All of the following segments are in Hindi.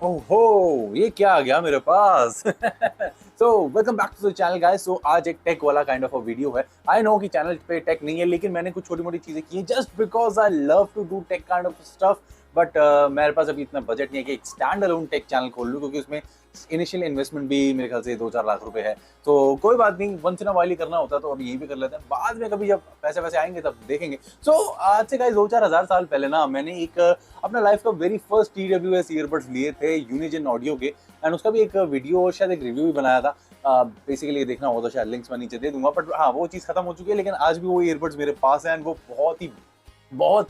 ओहो, ये क्या आ गया मेरे पास। So welcome back to the channel guys. So आज एक टेक वाला काइंड ऑफ अ वीडियो है। आई नो कि चैनल पे टेक नहीं है, लेकिन मैंने कुछ छोटी मोटी चीजें की हैं just because I love to do tech kind of stuff. But मेरे पास अभी इतना बजट नहीं है कि एक स्टैंड अलोन टेक चैनल खोल लूँ, क्योंकि उसमें इनिशियल इन्वेस्टमेंट भी मेरे ख्याल से 2-4 लाख रुपए है। तो कोई बात नहीं, once in a while he करना होता तो अभी यहीं पे कर लेते हैं, बाद में कभी जब पैसे वैसे आएंगे तब देखेंगे। सो आज से गाइस 2-4 हज़ार साल पहले ना मैंने एक अपना लाइफ का वेरी फर्स्ट TWS ईयरबड्स लिए थे यूनिजन ऑडियो के। एंड उसका भी एक वीडियो और शायद एक रिव्यू भी बनाया था। बेसिकली देखना होगा तो शायद लिंक्स मैं नीचे दे दूंगा, बट हाँ वो चीज़ खत्म हो चुकी है। लेकिन आज भी वो ईयरबड्स मेरे पास है एंड वो बहुत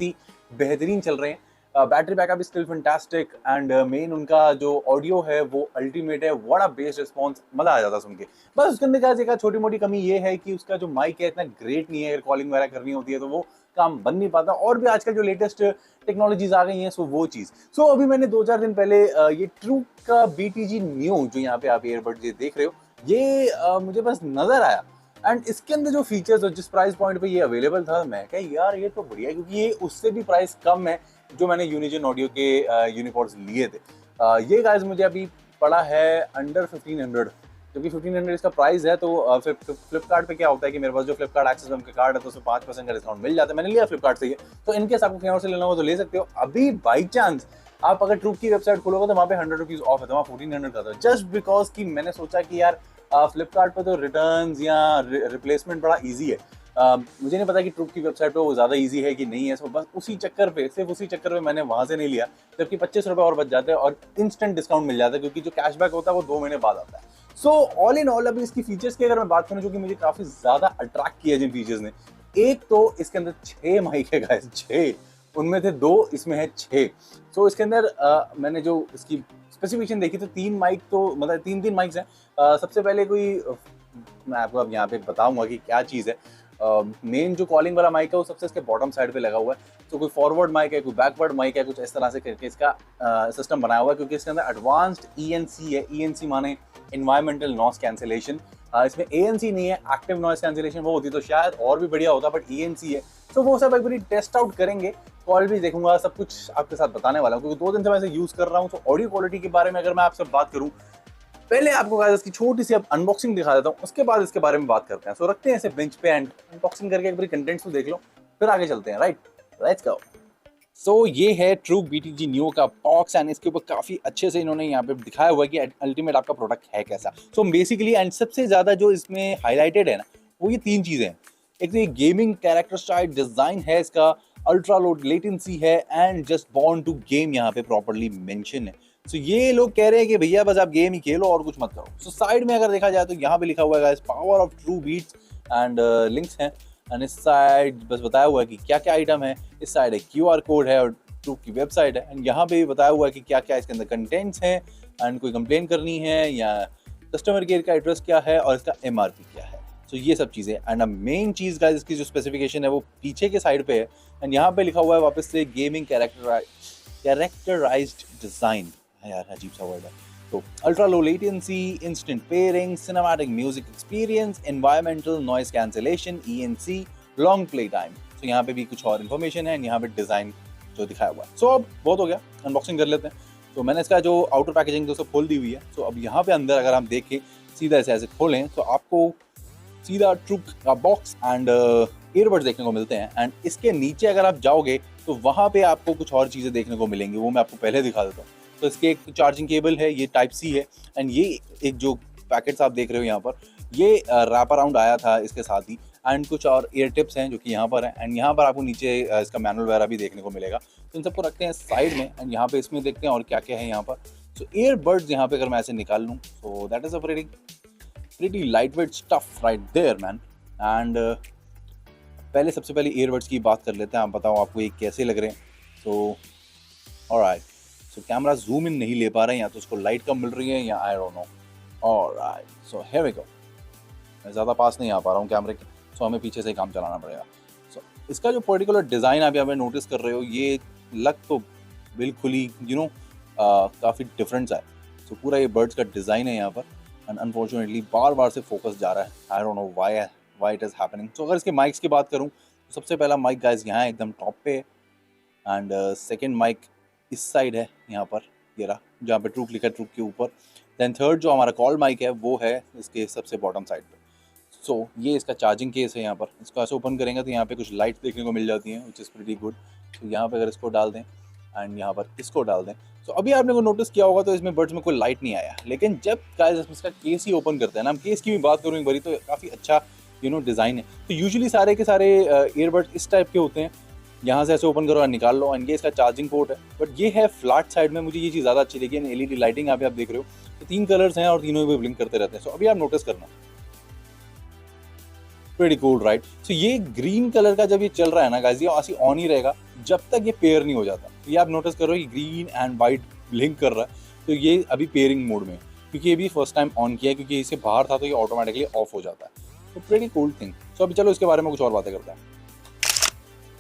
ही बेहतरीन चल रहे हैं। Battery backup is still fantastic and main उनका जो ऑडियो है वो अल्टीमेट है। व्हाट अ बेस रिस्पॉन्स, मजा आ जाता सुन के। बस उसके अंदर क्या एक छोटी मोटी कमी ये है कि उसका जो माइक है इतना ग्रेट नहीं है। अगर कॉलिंग वगैरह करनी होती है तो वो काम बन नहीं पाता। और भी आजकल जो लेटेस्ट टेक्नोलॉजीज आ गई हैं, सो वो चीज़। सो अभी मैंने 2-4 दिन पहले ये ट्रू का BTG न्यू, जो यहाँ पे आप ईयरबड्स ये देख रहे हो, ये मुझे बस नजर आया। एंड इसके अंदर जो फीचर्स और जिस प्राइस पॉइंट पे ये अवेलेबल था, मैं कहा यार ये तो बढ़िया है, क्योंकि ये उससे भी प्राइस कम है जो मैंने यूनिजन ऑडियो के यूनिपॉड्स लिए थे। ये गाइस मुझे अभी पड़ा है अंडर 1500, क्योंकि 1500 इसका प्राइस है। तो फिर फ्लिपकार्ट पे क्या होता है कि मेरे पास जो फ्लिपकार्ट एक्सेस बैंक का कार्ड है तो उसमें 5% का डिस्काउंट मिल जाता है। मैंने लिया फ्लिपकार्ट से ये। तो इनके आपको कहीं और से लेना हो तो ले सकते हो। अभी बाई चांस आप अगर ट्रूप की वेबसाइट खोलोगे तो वहाँ पे 100 रुपीज ऑफ है, तो वहाँ 1400 का था। जस्ट बिकॉज कि मैंने सोचा कि यार फ्लिपकार्ट पे तो रिटर्न या रिप्लेसमेंट बड़ा ईजी है। मुझे नहीं पता कि ट्रूप की वेबसाइट पे वो ज़्यादा ईजी है कि नहीं है। सो बस उसी चक्कर पे, सिर्फ उसी चक्कर में मैंने वहाँ से नहीं लिया, जबकि 25 रुपये और बच जाते हैं और इंस्टेंट डिस्काउंट मिल जाता है, क्योंकि जो कैशबैक होता है वो 2 महीने बाद आता है। सो ऑल इन ऑल अभी इसकी फीचर्स की अगर मैं बात करूँ, जो कि मुझे काफ़ी ज़्यादा अट्रैक्ट किया जिन फीचर्स ने, एक तो इसके अंदर 6 माइक है गाइस, 6। उनमें से 2, इसमें है 6। सो इसके अंदर मैंने जो इसकी स्पेसिफिकेशन देखी तो 3 माइक, तो मतलब 3-3 माइक्स हैं। सबसे पहले मैं आपको अब यहाँ पे बताऊंगा कि क्या चीज़ है। मेन जो कॉलिंग वाला माइक है वो सबसे इसके बॉटम साइड पे लगा हुआ है। तो कोई फॉरवर्ड माइक है, कोई बैकवर्ड माइक है, कुछ इस तरह से करके इसका सिस्टम बनाया हुआ है, क्योंकि इसके अंदर एडवांस्ड ENC है। ENC माने इन्वायरमेंटल नॉइस कैंसिलेशन। इसमें ANC नहीं है, एक्टिव नॉइस कैंसिलेशन। वो होती तो शायद और भी बढ़िया होता, बट ENC है। तो वो सब एक बार टेस्ट आउट करेंगे, कॉल भी देखूंगा, सब कुछ आपके साथ बताने वाला हूँ, क्योंकि 2 दिन से मैं इसे यूज कर रहा हूँ। तो ऑडियो क्वालिटी के बारे में अगर मैं आपसे बात करूँ, पहले आपको गाइस इसकी छोटी सी अब अनबॉक्सिंग दिखा देता हूँ, उसके बाद इसके बारे में बात करते हैं। सो रखते हैं इसे बेंच पे एंड अनबॉक्सिंग करके एक बार कंटेंट्स को देख लो, फिर आगे चलते हैं। Right, let's go. सो ये है ट्रू BTG न्यू का बॉक्स एंड इसके ऊपर काफी अच्छे से इन्होंने यहाँ पे दिखाया हुआ है कि अल्टीमेट आपका प्रोडक्ट है कैसा। सो बेसिकली एंड सबसे ज्यादा जो इसमें हाईलाइटेड है ना, वो ये 3 चीजें हैं। एक तो ये गेमिंग कैरेक्टर स्टाइल डिजाइन है इसका, अल्ट्रा लो लेटेंसी है and just born to game यहाँ पे प्रॉपरली मेंशन है। सो ये लोग कह रहे हैं कि भैया बस आप गेम ही खेलो और कुछ मत करो। सो साइड में अगर देखा जाए तो यहाँ पे लिखा हुआ है power of true beats and links हैं। एंड इस साइड बस बताया हुआ है कि क्या क्या आइटम है। इस साइड एक QR कोड है और ट्रू की वेबसाइट है। एंड यहाँ पे भी बताया हुआ है कि क्या क्या इसके अंदर कंटेंट्स हैं एंड कोई कंप्लेन करनी है या कस्टमर केयर का एड्रेस क्या है और इसका MRP क्या है। तो ये सब चीज़ें एंड मेन चीज़ गाइस, इसकी जो स्पेसिफिकेशन है वो पीछे के साइड पे है। एंड यहाँ पे लिखा हुआ है वापस से गेमिंग कैरेक्टराइज्ड डिजाइन है। यार अजीब सा वर्ड है। तो ultra low latency, instant pairing, cinematic music experience, environmental noise cancellation ENC, long play time. तो यहाँ पे भी कुछ और इन्फॉर्मेशन है, यहाँ पे डिजाइन जो दिखाया हुआ है। सो अब बहुत हो गया, अनबॉक्सिंग कर लेते हैं। तो मैंने इसका जो आउटर पैकेजिंग तो सब खोल दी हुई है। सो अब यहाँ पे अंदर अगर हम देखें, सीधा ऐसे खोलें तो आपको सीधा ट्रू का बॉक्स एंड ईयरबड्स देखने को मिलते हैं। एंड इसके नीचे अगर आप जाओगे तो वहाँ पे आपको कुछ और चीज़ें देखने को मिलेंगी, वो मैं आपको पहले दिखा देता हूँ। तो इसके एक चार्जिंग केबल है, ये Type-C है। एंड ये एक जो पैकेट्स आप देख रहे हो यहाँ पर, ये रैप अराउंड आया था इसके साथ ही। एंड कुछ और ईयर टिप्स हैं जो कि यहाँ पर हैं। एंड यहाँ पर आपको नीचे इसका मैनुअल वगैरह भी देखने को मिलेगा। तो इन सबको रखते हैं साइड में एंड यहाँ पे इसमें देखते हैं और क्या क्या है यहाँ पर। सो ईयरबड्स यहाँ पे अगर मैं ऐसे निकाल लूँ, so that is a pretty lightweight stuff right there man। And सबसे पहले ईयरबड्स की बात कर लेते हैं। आप बताओ आपको ये कैसे लग रहे हैं। So alright, so camera zoom in नहीं ले पा रहे हैं, या तो उसको लाइट कम मिल रही है या I don't know. Alright, so here we go. मैं ज़्यादा पास नहीं आ पा रहा हूँ कैमरे के, सो हमें पीछे से ही काम चलाना पड़ेगा। सो इसका जो पर्टिकुलर डिज़ाइन आप यहाँ पे नोटिस कर रहे हो, ये लग तो बिल्कुल ही काफ़ी डिफरेंट सा है। सो पूरा ये बर्ड्स का डिज़ाइन है यहाँ पर। एंड अनफॉर्चुनेटली बार बार से फोकस जा रहा है, I don't know why it is happening. So अगर इसके माइक्स की बात करूँ तो सबसे पहला माइक गाइस यहाँ एकदम टॉप पे है। एंड सेकेंड माइक इस साइड है यहाँ पर। ये रहा जहाँ पे ट्रूक लिखा है, ट्रूक के ऊपर। देन थर्ड जो हमारा कॉल माइक है वो है इसके सबसे बॉटम साइड पे। सो ये इसका चार्जिंग केस है यहाँ पर। इसको ऐसे ओपन करेंगे तो यहाँ पे कुछ लाइट्स देखने को मिल जाती हैं, विच इज़ प्रीटी गुड। तो यहाँ पे अगर इसको डाल दें एंड यहाँ पर इसको डाल दें, तो अभी आपने को नोटिस किया होगा तो इसमें बड्स में कोई लाइट नहीं आया, लेकिन जब गाइस इसका केस ही ओपन करते हैं ना, हम केस की भी बात करूँ एक बारी, तो काफ़ी अच्छा डिज़ाइन है। तो यूजुअली सारे के सारे ईयरबड्स इस टाइप के होते हैं, यहाँ से ऐसे ओपन करो और निकाल लो, एंड ये इसका चार्जिंग पोर्ट है। बट ये है फ्लैट साइड में, मुझे ये चीज़ ज़्यादा अच्छी लगी। एलईडी लाइटिंग यहाँ पे आप देख रहे हो, तो 3 कलर्स हैं और तीनों भी ब्लिंक करते रहते हैं। सो अभी आप नोटिस करना, प्रीटी कूल राइट। सो ये ग्रीन कलर का जब ये चल रहा है ना गाइस, ये ऐसे ऑन ही रहेगा जब तक ये पेयर नहीं हो जाता। तो ये आप नोटिस करो, ये ग्रीन एंड वाइट ब्लिंक कर रहा है, तो ये अभी पेयरिंग मोड में है, क्योंकि ये भी फर्स्ट टाइम ऑन किया है, क्योंकि इसे बाहर था तो ये ऑटोमेटिकली ऑफ हो जाता है। तो प्रीटी कूल थिंग। सो अभी चलो इसके बारे में कुछ और बातें करते हैं।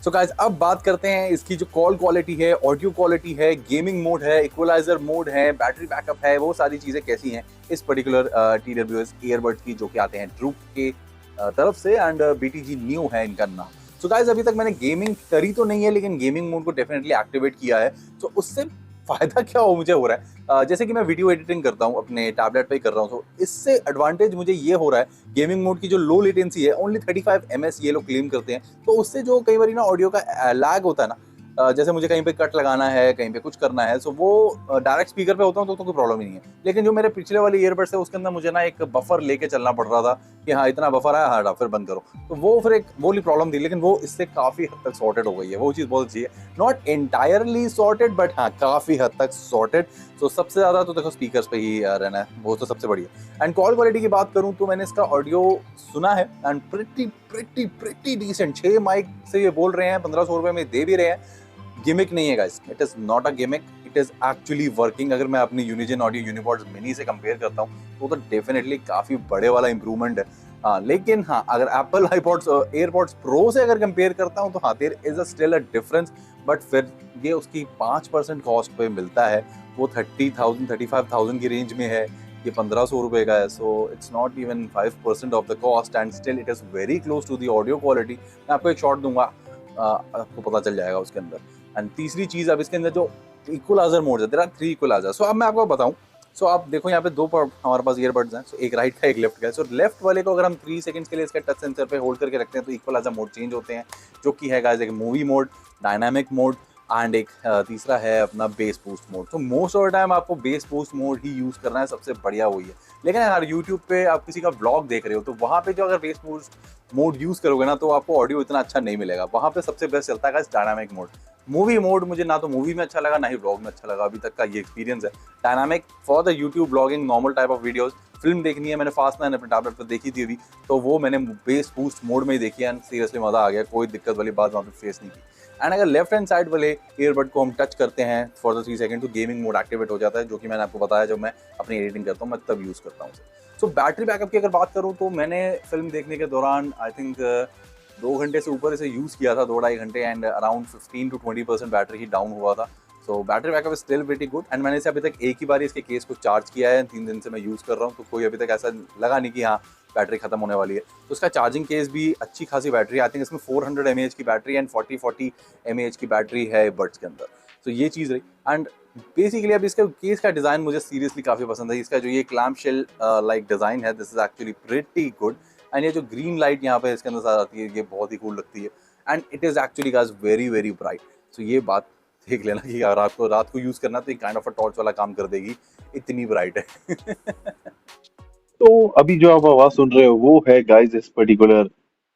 सो गाइस अब बात करते हैं इसकी जो कॉल क्वालिटी है, ऑडियो क्वालिटी है, गेमिंग मोड है, इक्वलाइजर मोड है, बैटरी बैकअप है, वो सारी चीज़ें कैसी हैं इस पर्टिकुलर TWS ईयरबड्स की, जो कि आते हैं ट्रूक के तरफ से, एंड BTG न्यू है इनका नाम। सो गाइस अभी तक मैंने गेमिंग करी तो नहीं है, लेकिन गेमिंग मोड को डेफिनेटली एक्टिवेट किया है। तो उससे फ़ायदा क्या मुझे हो रहा है, जैसे कि मैं वीडियो एडिटिंग करता हूँ अपने टैबलेट पे ही कर रहा हूँ, तो इससे एडवांटेज मुझे ये हो रहा है, गेमिंग मोड की जो लो लेटेंसी है, ओनली 35 ms ये लोग क्लेम करते हैं। तो उससे जो कई बार ना ऑडियो का लैग होता है ना, जैसे मुझे कहीं पे कट लगाना है, कहीं पे कुछ करना है, सो वो डायरेक्ट स्पीकर पे होता हूँ तो कोई प्रॉब्लम ही नहीं है। लेकिन जो मेरे पिछले वाले ईयरबड्स है उसके अंदर मुझे ना एक बफर लेके चलना पड़ रहा था कि हाँ इतना बफर है, हाँ फिर बंद करो, तो वो फिर एक वो वाली प्रॉब्लम थी। लेकिन वो इससे काफ़ी हद तक सॉर्टेड हो गई है, वो चीज़ बहुत अच्छी है। नॉट एंटायरली सॉर्टेड, बट हाँ काफ़ी हद तक सॉर्टेड। तो सबसे ज़्यादा तो देखो स्पीकर्स पे ही रहना है, वो तो सबसे बढ़िया। एंड कॉल क्वालिटी की बात करूँ तो मैंने इसका ऑडियो सुना है, एंड प्रिटी डिसेंट। 6 माइक से ये बोल रहे हैं, 1500 रुपये में दे भी रहे हैं। गिमिक नहीं है guys, it is not a gimmick, it is actually working. अगर मैं अपनी यूनिजन ऑडियो यूनिबॉड्स मिनी से कंपेयर करता हूँ तो डेफिनेटली काफ़ी बड़े वाला इंप्रूवमेंट है। हाँ लेकिन हाँ, अगर एप्पल आईपॉड्स एयरपॉड्स प्रो से अगर कंपेयर करता हूँ तो हाँ there is a still a difference, but फिर ये उसकी 5% कॉस्ट पे मिलता है। वो 30,000 35,000 की रेंज में है, ये 1500 रुपये का है। So it's not even 5% of the cost, and still it is very close to the audio quality. मैं आपको एक शॉट दूंगा, आपको पता चल जाएगा उसके अंदर। एंड तीसरी चीज़, अब इसके अंदर जो इक्वलाइजर मोड है, देयर आर 3 इक्वलाइजर। सो अब मैं आपको बताऊं, सो आप देखो यहाँ पे 2 हमारे पास ईयरबड्स हैं, सो एक राइट का एक लेफ्ट का है। सो लेफ्ट वाले को अगर हम 3 सेकंड्स के लिए इसके टच सेंसर पे होल्ड करके रखते हैं तो इक्वलाइजर मोड चेंज होते हैं, जो कि है गाइस एक movie mode, dynamic mode, and एक तीसरा है अपना बेस बूस्ट मोड। तो मोस्ट ऑफ द टाइम आपको बेस बूस्ट मोड ही यूज़ करना है, सबसे बढ़िया वही है। लेकिन अगर यूट्यूब पे आप किसी का ब्लॉग देख रहे हो तो वहाँ पे जो अगर बेस बूस्ट मोड यूज़ करोगे ना, तो आपको ऑडियो इतना अच्छा नहीं मिलेगा। वहाँ पे सबसे बेस्ट चलता है डायनामिक मोड। मूवी मोड मुझे ना तो मूवी में अच्छा लगा, ना ही ब्लॉग में अच्छा लगा, अभी तक का ये एक्सपीरियंस है। Dynamic for the YouTube blogging, normal type of videos, film देखनी है, मैंने फास्ट 9 अपने टैबलेट पर देखी थी अभी, तो वो मैंने बेस बूस्ट मोड में ही देखी है, सीरियसली मज़ा आ गया, कोई दिक्कत वाली बात वहाँ पे फेस नहीं की। एंड अगर लेफ्ट हैंड साइड वाले ईयरबड को हम टच करते हैं फॉर द 3 सेकंड तो गेमिंग मोड एक्टिवेट हो जाता है, जो कि मैंने आपको बताया जब मैं अपनी एडिटिंग करता हूँ मैं तब यूज़ करता हूँ। सो बैटरी बैकअप की अगर बात करूँ तो मैंने फिल्म देखने के दौरान आई थिंक 2 घंटे से ऊपर इसे यूज़ किया था, 2-2.5 घंटे, and around 15 to 20% battery he down हुआ था। सो battery backup still pretty good, and मैंने इसे अभी तक एक ही बार इसके केस को चार्ज किया है, 3 दिन से मैं यूज़ कर रहा हूँ, तो कोई अभी तक ऐसा लगा नहीं कि हाँ बैटरी खत्म होने वाली है। तो उसका चार्जिंग केस भी अच्छी खासी बैटरी, आई थिंक इसमें 400 mAh की बैटरी एंड 40 mAh की बैटरी है बड्स के अंदर। तो ये चीज़ रही। एंड बेसिकली अब इसका केस का डिज़ाइन मुझे सीरियसली काफ़ी पसंद है। इसका जो ये क्लैम्प शेल लाइक डिज़ाइन है, this is actually pretty good. And ये जो ग्रीन लाइट यहाँ पे इसके अंदर आती है, ये बहुत ही कूल लगती है, and it is actually guys very very bright. So ये बात देख लेना कि अगर आपको रात को यूज़ करना तो ये काइंड ऑफ अ टॉर्च वाला काम कर देगी, इतनी ब्राइट है। तो अभी जो आप आवाज सुन रहे हो वो है गाइस इस पर्टिकुलर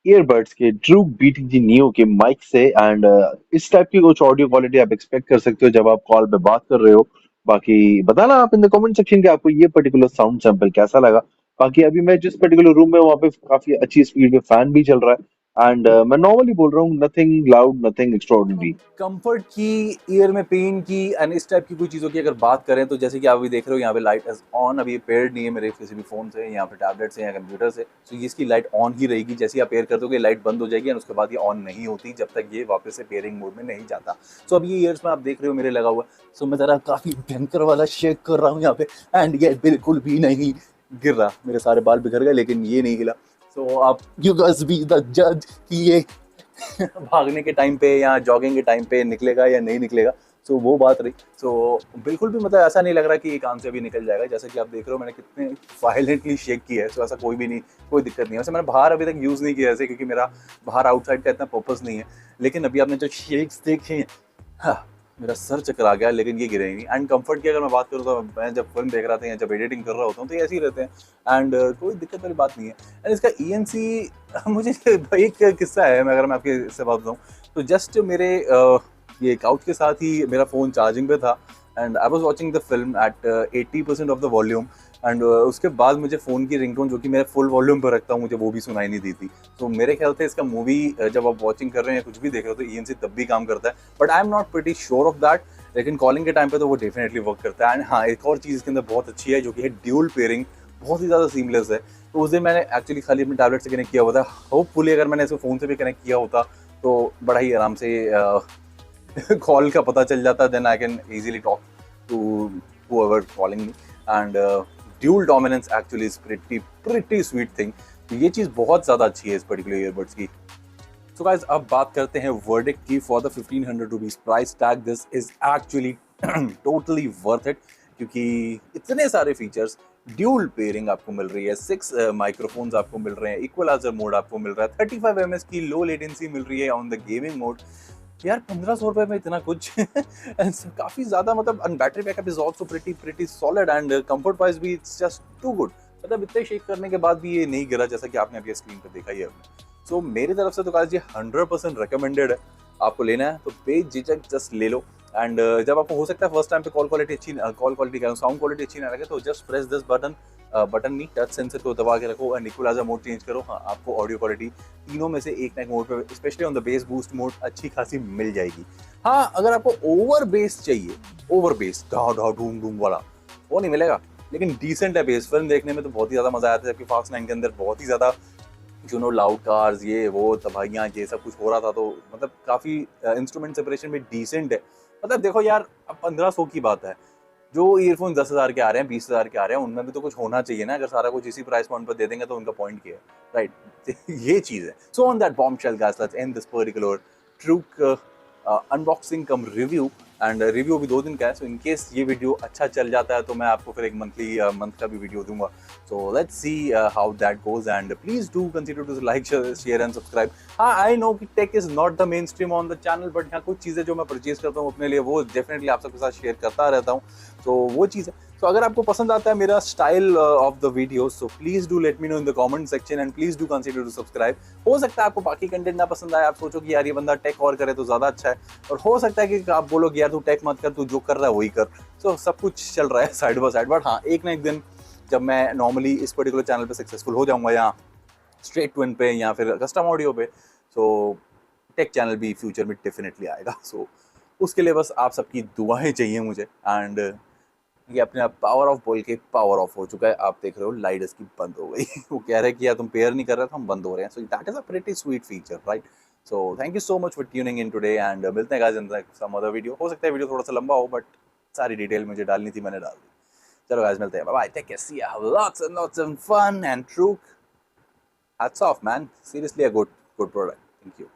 ईयरबड्स के ट्रूक BTG नियो के माइक से। एंड इस टाइप की कुछ ऑडियो क्वालिटी आप एक्सपेक्ट कर सकते हो जब आप कॉल पे बात कर रहे हो। बाकी बताना आप इन द कमेंट सेक्शन के आपको ये पर्टिकुलर साउंड सैंपल कैसा लगा। बाकी अभी मैं जिस पर्टिकुलर रूम में हूँ वहाँ पे काफी अच्छी स्पीड में फैन भी चल रहा है। एंड मैं नॉर्मली बोल रहा हूँ, nothing loud, nothing extraordinary. Comfort की, ईयर में पेन की, एंड इस टाइप की कोई चीज़ों की अगर बात करें तो जैसे कि आप अभी देख रहे हो यहाँ पे लाइट इज ऑन, अभी पेयर्ड नहीं है मेरे किसी भी फ़ोन से, यहाँ पे टैबलेट से या कंप्यूटर से। तो ये इसकी लाइट ऑन ही रहेगी, जैसे ही आप पेयर कर दोगे लाइट बंद हो जाएगी, एंड उसके बाद ये ऑन नहीं होती जब तक ये वापस से पेयरिंग मोड में नहीं जाता। सो अब ये ईयर्स में आप देख रहे हो मेरे लगा हुआ, सो मैं ज़रा काफ़ी भयंकर वाला शेक कर रहा हूँ यहाँ पे, एंड ये बिल्कुल भी नहीं गिर रहा। मेरे सारे बाल बिखर गए लेकिन ये नहीं हिला। सो आप यू गाइस बी द जज कि ये भागने के टाइम पे या जॉगिंग के टाइम पे निकलेगा या नहीं निकलेगा। सो वो बात रही। सो बिल्कुल भी मतलब ऐसा नहीं लग रहा कि ये काम से अभी निकल जाएगा। जैसे कि आप देख रहे हो मैंने कितने वायलेंटली शेक किया है, सो ऐसा कोई भी नहीं, कोई दिक्कत नहीं है। वैसे मैंने बाहर अभी तक यूज़ नहीं किया ऐसे, क्योंकि मेरा बाहर आउटसाइड का इतना पर्पस नहीं है। लेकिन अभी आपने जो शेक्स देखे हैं, हाँ, मेरा सर चकरा गया, लेकिन ये गिरे नहीं। एंड कंफर्ट की अगर मैं बात करूँ तो मैं जब फिल्म देख रहा था या जब एडिटिंग कर रहा होता हूँ तो ये ऐसे ही रहते हैं। एंड कोई दिक्कत वाली बात नहीं है। एंड इसका ENC मुझे एक किस्सा है, मैं अगर मैं आपके इससे बात बताऊँ तो जस्ट मेरे ये काउच के साथ ही मेरा फ़ोन चार्जिंग पे था and I was watching the film at 80% of the volume. And उसके बाद मुझे फ़ोन की रिंगटोन जो कि मैं फुल वॉल्यूम पर रखता हूँ, मुझे वो भी सुनाई नहीं दी थी। तो मेरे ख्याल से इसका मूवी जब आप वॉचिंग कर रहे हैं या कुछ भी देख रहे हो तो ENC तब भी काम करता है, but I am not pretty sure of that. लेकिन कॉलिंग के टाइम पे तो वो डेफिनेटली वर्क करता है। एंड हाँ, एक और चीज़ इसके अंदर बहुत अच्छी है जो कि है ड्यूल पेयरिंग, बहुत ही ज़्यादा सीमलेस है। तो उस दिन मैंने एक्चुअली खाली अपने टैबलेट से कनेक्ट किया हुआ था। होपफुली अगर मैंने इसको फ़ोन से भी कनेक्ट किया होता तो बड़ा ही आराम से कॉल का पता चल जाता, then I can easily talk to whoever calling me। and dual dominance actually is pretty sweet thing। तो ये चीज़ बहुत ज़्यादा अच्छी है इस पर्टिकुलर ईयरबड्स की। सो गाइस, अब बात करते हैं वर्डिक्ट की। For the 1500 rupees price tag, this is actually totally worth it, क्योंकि इतने सारे फीचर्स, ड्यूल पेयरिंग आपको मिल रही है, 6 माइक्रोफोन्स आपको मिल रहे हैं, इक्वलाइजर मोड आपको मिल रहा है, 35 ms की लो लेटेंसी मिल रही है ऑन द गेमिंग मोड। यार 1500 रुपए में इतना कुछ काफी ज्यादा, मतलब and battery backup is also pretty solid and comfort wise भी इट्स जस्ट टू गुड। मतलब इतने शेक करने के बाद भी ये नहीं गिरा, जैसा कि आपने अभी स्क्रीन पर देखा ही है। सो मेरी तरफ से तो गाइस ये 100% रिकमेंडेड है। आपको लेना है तो बेझिझक जस्ट ले लो। एंड जब आपको हो सकता है फर्स्ट टाइम पे कॉल क्वालिटी साउंड क्वालिटी अच्छी ना लगे तो जस्ट प्रेस दिस बटन नहीं, टच सेंसर को दबा के रखो एंड इक्वलाइजर मोड चेंज करो। हाँ, आपको ऑडियो क्वालिटी तीनों में से एक ना एक मोड पे, specially on the base boost mode, अच्छी खासी मिल जाएगी। हाँ, अगर आपको ओवर बेस चाहिए, ओवर बेस ढा ढा ढूम ढूम वाला, वो नहीं मिलेगा। लेकिन डिसेंट है बेस, फिल्म देखने में तो बहुत ही ज़्यादा मजा आता है। जबकि फास्ट 9 के अंदर बहुत ही ज़्यादा लाउड कार्स, ये वो तबाहियाँ, ये सब कुछ हो रहा था, तो मतलब काफ़ी इंस्ट्रूमेंट सेपरेशन में डिसेंट है। मतलब देखो यार, अब 1500 की बात है, जो ईयरफोन 10,000 के आ रहे हैं, 20,000 के आ रहे हैं, उनमें भी तो कुछ होना चाहिए ना। अगर सारा कुछ इसी प्राइस पॉइंट पर दे देंगे तो उनका पॉइंट क्या है, राइट? ये चीज़ है। So on that bombshell guys, let's end this particular ट्रूक unboxing come review. And review भी 2 दिन का है, सो इन केस ये वीडियो अच्छा चल जाता है तो मैं आपको फिर एक मंथ का भी वीडियो दूंगा। So let's see how that goes and please do consider to like, share and subscribe. हाँ, आई नो कि tech is not the mainstream on the channel, but यहाँ कुछ चीज़ें जो मैं परचेज करता हूँ अपने लिए, वो डेफिनेटली आप सबके साथ शेयर करता रहता हूँ। तो वो चीज़ है। तो अगर आपको पसंद आता है मेरा style of the video, so please do let me know in the comment section and please do consider to subscribe. हो सकता है आपको बाकी कंटेंट ना पसंद आए, आप सोचो कि यार ये बंदा टेक और करे तो ज़्यादा अच्छा है, और हो सकता है कि आप बोलो कि यार तू टेक मत कर, तू जो कर रहा है वही कर। सो सब कुछ चल रहा है साइड बाय साइड। बट हाँ, एक ना एक दिन जब मैं नॉर्मली इस पर्टिकुलर चैनल पे सक्सेसफुल हो जाऊंगा, या स्ट्रेट ट्विन पे या फिर कस्टम ऑडियो पे, सो टेक चैनल भी फ्यूचर में डेफिनेटली आएगा। सो उसके लिए बस आप सबकी दुआएं चाहिए मुझे। एंड ये अपने आप पावर ऑफ बोल के पावर ऑफ हो चुका है, आप देख रहे हो लाइट इसकी बंद हो गई। वो कह रहे हैं कि यार तुम पेयर नहीं कर रहे, तो हम बंद हो रहे हैं। So that is a pretty sweet feature, right? So thank you so much for tuning in today and मिलते हैं guys in some other video. हो सकता है वीडियो थोड़ा सा लंबा हो, बट सारी डिटेल मुझे डालनी थी, मैंने डाल दी। चलो गाइस, मिलते हैं, bye bye, take care, see you, have lots of fun and Truke, hats off man, seriously a good product. Thank you.